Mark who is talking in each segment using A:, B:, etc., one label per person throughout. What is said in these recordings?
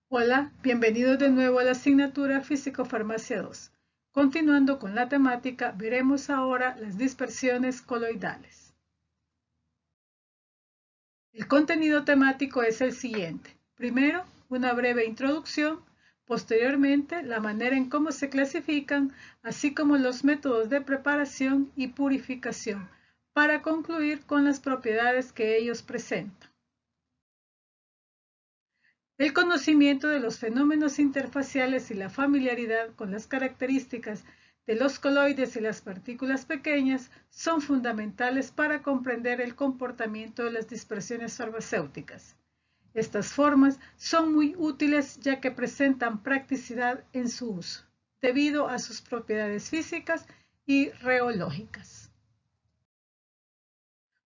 A: Hola, bienvenidos de nuevo a la asignatura Físico-Farmacia 2. Continuando con la temática, veremos ahora las dispersiones coloidales. El contenido temático es el siguiente. Primero, una breve introducción, posteriormente, la manera en cómo se clasifican, así como los métodos de preparación y purificación, para concluir con las propiedades que ellos presentan. El conocimiento de los fenómenos interfaciales y la familiaridad con las características de los coloides y las partículas pequeñas son fundamentales para comprender el comportamiento de las dispersiones farmacéuticas. Estas formas son muy útiles ya que presentan practicidad en su uso, debido a sus propiedades físicas y reológicas.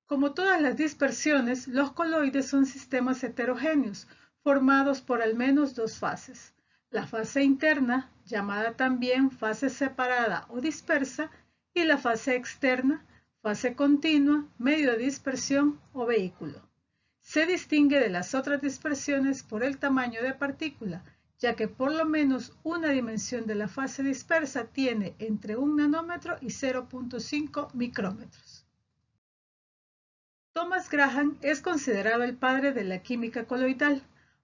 A: Como todas las dispersiones, los coloides son sistemas heterogéneos, formados por al menos dos fases. La fase interna, llamada también fase separada o dispersa, y la fase externa, fase continua, medio de dispersión o vehículo. Se distingue de las otras dispersiones por el tamaño de partícula, ya que por lo menos una dimensión de la fase dispersa tiene entre 1 nanómetro y 0,5 micrómetros. Thomas Graham es considerado el padre de la química coloidal,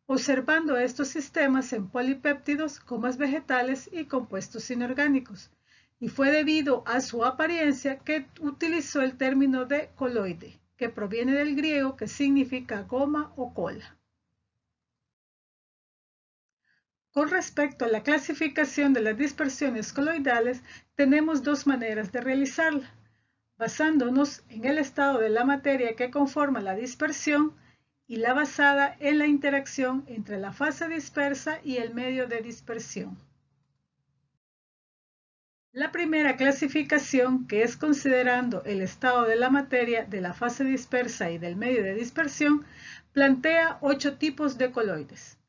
A: observando estos sistemas en polipéptidos, gomas vegetales y compuestos inorgánicos, y fue debido a su apariencia que utilizó el término de coloide, que proviene del griego que significa goma o cola. Con respecto a la clasificación de las dispersiones coloidales, tenemos dos maneras de realizarla, basándonos en el estado de la materia que conforma la dispersión y la basada en la interacción entre la fase dispersa y el medio de dispersión. La primera clasificación, que es considerando el estado de la materia, de la fase dispersa y del medio de dispersión, plantea 8 tipos de coloides.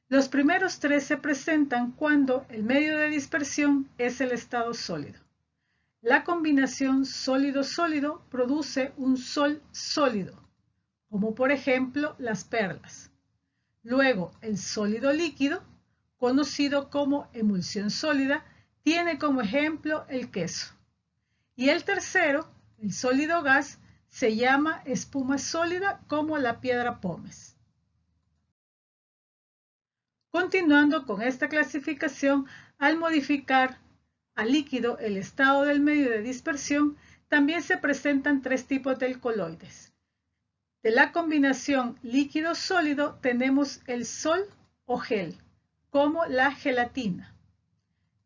A: Los primeros 3 se presentan cuando el medio de dispersión es el estado sólido. La combinación sólido-sólido produce un sol sólido, como por ejemplo las perlas. Luego, el sólido líquido, conocido como emulsión sólida, tiene como ejemplo el queso. Y el tercero, el sólido gas, se llama espuma sólida como la piedra pómez. Continuando con esta clasificación, al modificar al líquido el estado del medio de dispersión, también se presentan 3 tipos de coloides. De la combinación líquido-sólido tenemos el sol o gel, como la gelatina.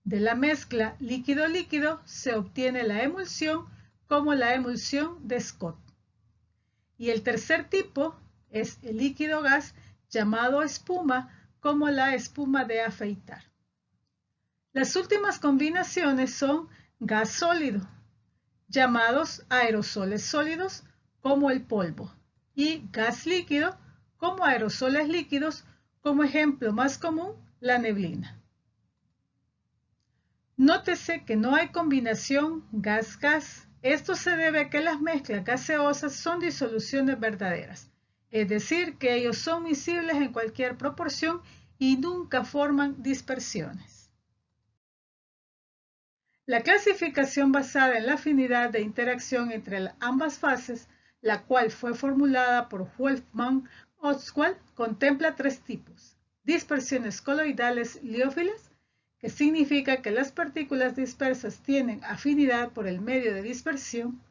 A: De la mezcla líquido-líquido se obtiene la emulsión, como la emulsión de Scott. Y el tercer tipo es el líquido-gas, llamado espuma, como la espuma de afeitar. Las últimas combinaciones son gas sólido, llamados aerosoles sólidos, como el polvo, y gas líquido, como aerosoles líquidos, como ejemplo más común, la neblina. Nótese que no hay combinación gas-gas. Esto se debe a que las mezclas gaseosas son disoluciones verdaderas, es decir, que ellos son miscibles en cualquier proporción y nunca forman dispersiones. La clasificación basada en la afinidad de interacción entre ambas fases, la cual fue formulada por Wolfgang Ostwald, contempla 3 tipos: dispersiones coloidales liófilas, que significa que las partículas dispersas tienen afinidad por el medio de dispersión.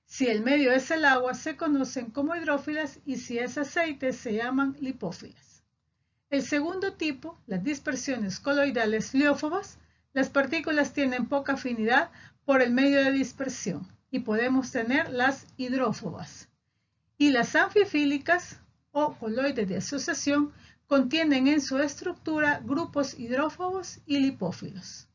A: Si el medio es el agua, se conocen como hidrófilas, y si es aceite, se llaman lipófilas. El segundo tipo, las dispersiones coloidales liófobas, las partículas tienen poca afinidad por el medio de dispersión y podemos tener las hidrófobas. Y las anfifílicas o coloides de asociación contienen en su estructura grupos hidrófobos y lipófilos.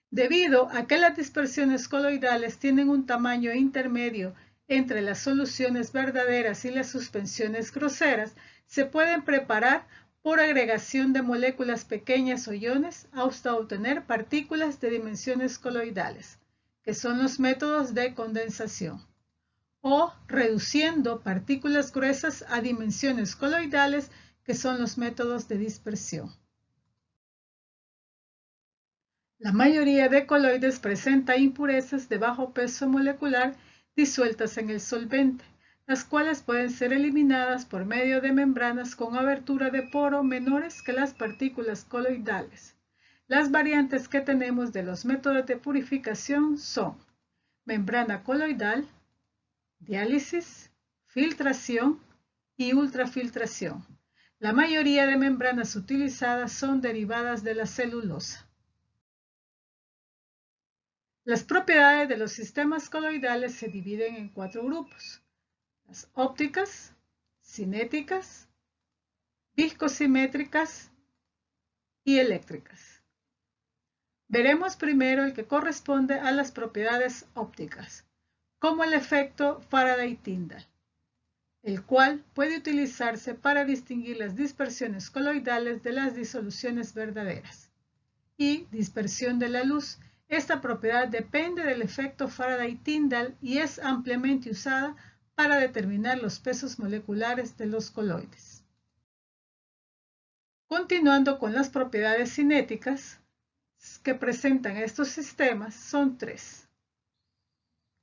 A: Debido a que las dispersiones coloidales tienen un tamaño intermedio entre las soluciones verdaderas y las suspensiones groseras, se pueden preparar por agregación de moléculas pequeñas o iones hasta obtener partículas de dimensiones coloidales, que son los métodos de condensación, o reduciendo partículas gruesas a dimensiones coloidales, que son los métodos de dispersión. La mayoría de coloides presenta impurezas de bajo peso molecular disueltas en el solvente, las cuales pueden ser eliminadas por medio de membranas con abertura de poro menores que las partículas coloidales. Las variantes que tenemos de los métodos de purificación son membrana coloidal, diálisis, filtración y ultrafiltración. La mayoría de membranas utilizadas son derivadas de la celulosa. Las propiedades de los sistemas coloidales se dividen en 4 grupos: las ópticas, cinéticas, viscosimétricas y eléctricas. Veremos primero el que corresponde a las propiedades ópticas, como el efecto Faraday-Tyndall, el cual puede utilizarse para distinguir las dispersiones coloidales de las disoluciones verdaderas. Y dispersión de la luz. Esta propiedad depende del efecto Faraday-Tyndall y es ampliamente usada para determinar los pesos moleculares de los coloides. Continuando con las propiedades cinéticas que presentan estos sistemas, son 3.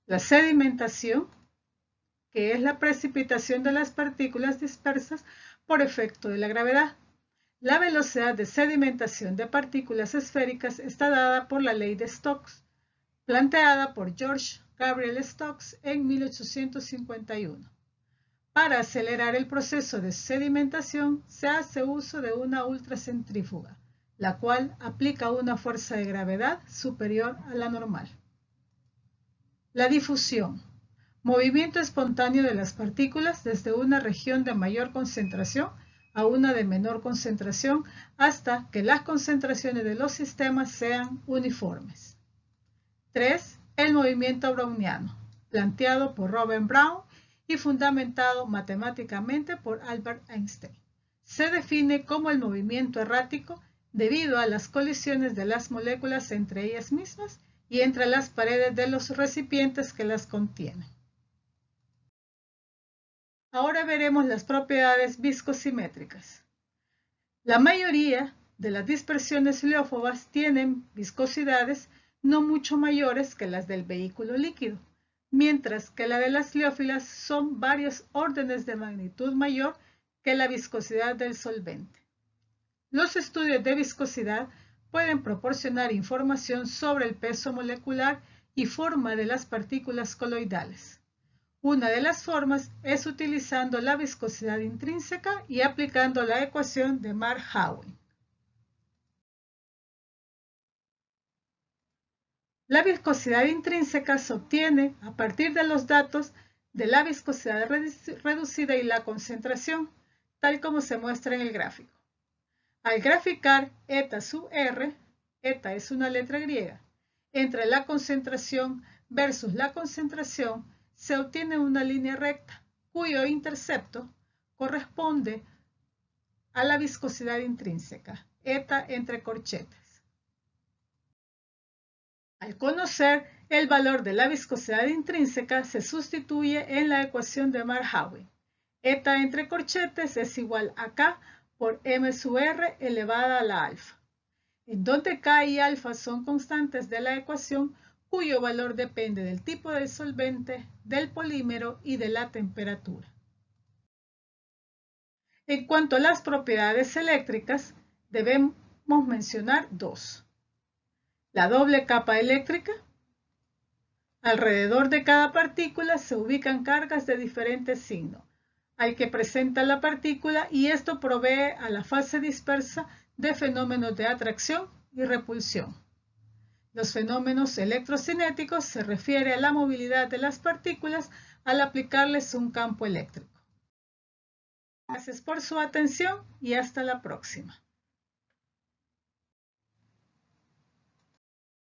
A: La sedimentación, que es la precipitación de las partículas dispersas por efecto de la gravedad. La velocidad de sedimentación de partículas esféricas está dada por la ley de Stokes, planteada por George Gabriel Stokes en 1851. Para acelerar el proceso de sedimentación se hace uso de una ultracentrífuga, la cual aplica una fuerza de gravedad superior a la normal. La difusión. Movimiento espontáneo de las partículas desde una región de mayor concentración a una de menor concentración hasta que las concentraciones de los sistemas sean uniformes. 3. El movimiento browniano, planteado por Robert Brown y fundamentado matemáticamente por Albert Einstein. Se define como el movimiento errático debido a las colisiones de las moléculas entre ellas mismas y entre las paredes de los recipientes que las contienen. Ahora veremos las propiedades viscosimétricas. La mayoría de las dispersiones heliófobas tienen viscosidades no mucho mayores que las del vehículo líquido, mientras que la de las liófilas son varios órdenes de magnitud mayor que la viscosidad del solvente. Los estudios de viscosidad pueden proporcionar información sobre el peso molecular y forma de las partículas coloidales. Una de las formas es utilizando la viscosidad intrínseca y aplicando la ecuación de Mark-Howing. La viscosidad intrínseca se obtiene a partir de los datos de la viscosidad reducida y la concentración, tal como se muestra en el gráfico. Al graficar eta sub R, eta es una letra griega, entre la concentración versus la concentración, se obtiene una línea recta, cuyo intercepto corresponde a la viscosidad intrínseca, eta entre corchetes. Al conocer el valor de la viscosidad intrínseca, se sustituye en la ecuación de Mark-Howing. Eta entre corchetes es igual a K por M sub R elevada a la alfa, en donde K y alfa son constantes de la ecuación, cuyo valor depende del tipo del solvente, del polímero y de la temperatura. En cuanto a las propiedades eléctricas, debemos mencionar 2. La doble capa eléctrica. Alrededor de cada partícula se ubican cargas de diferente signo, al que presenta la partícula, y esto provee a la fase dispersa de fenómenos de atracción y repulsión. Los fenómenos electrocinéticos se refiere a la movilidad de las partículas al aplicarles un campo eléctrico. Gracias por su atención y hasta la próxima.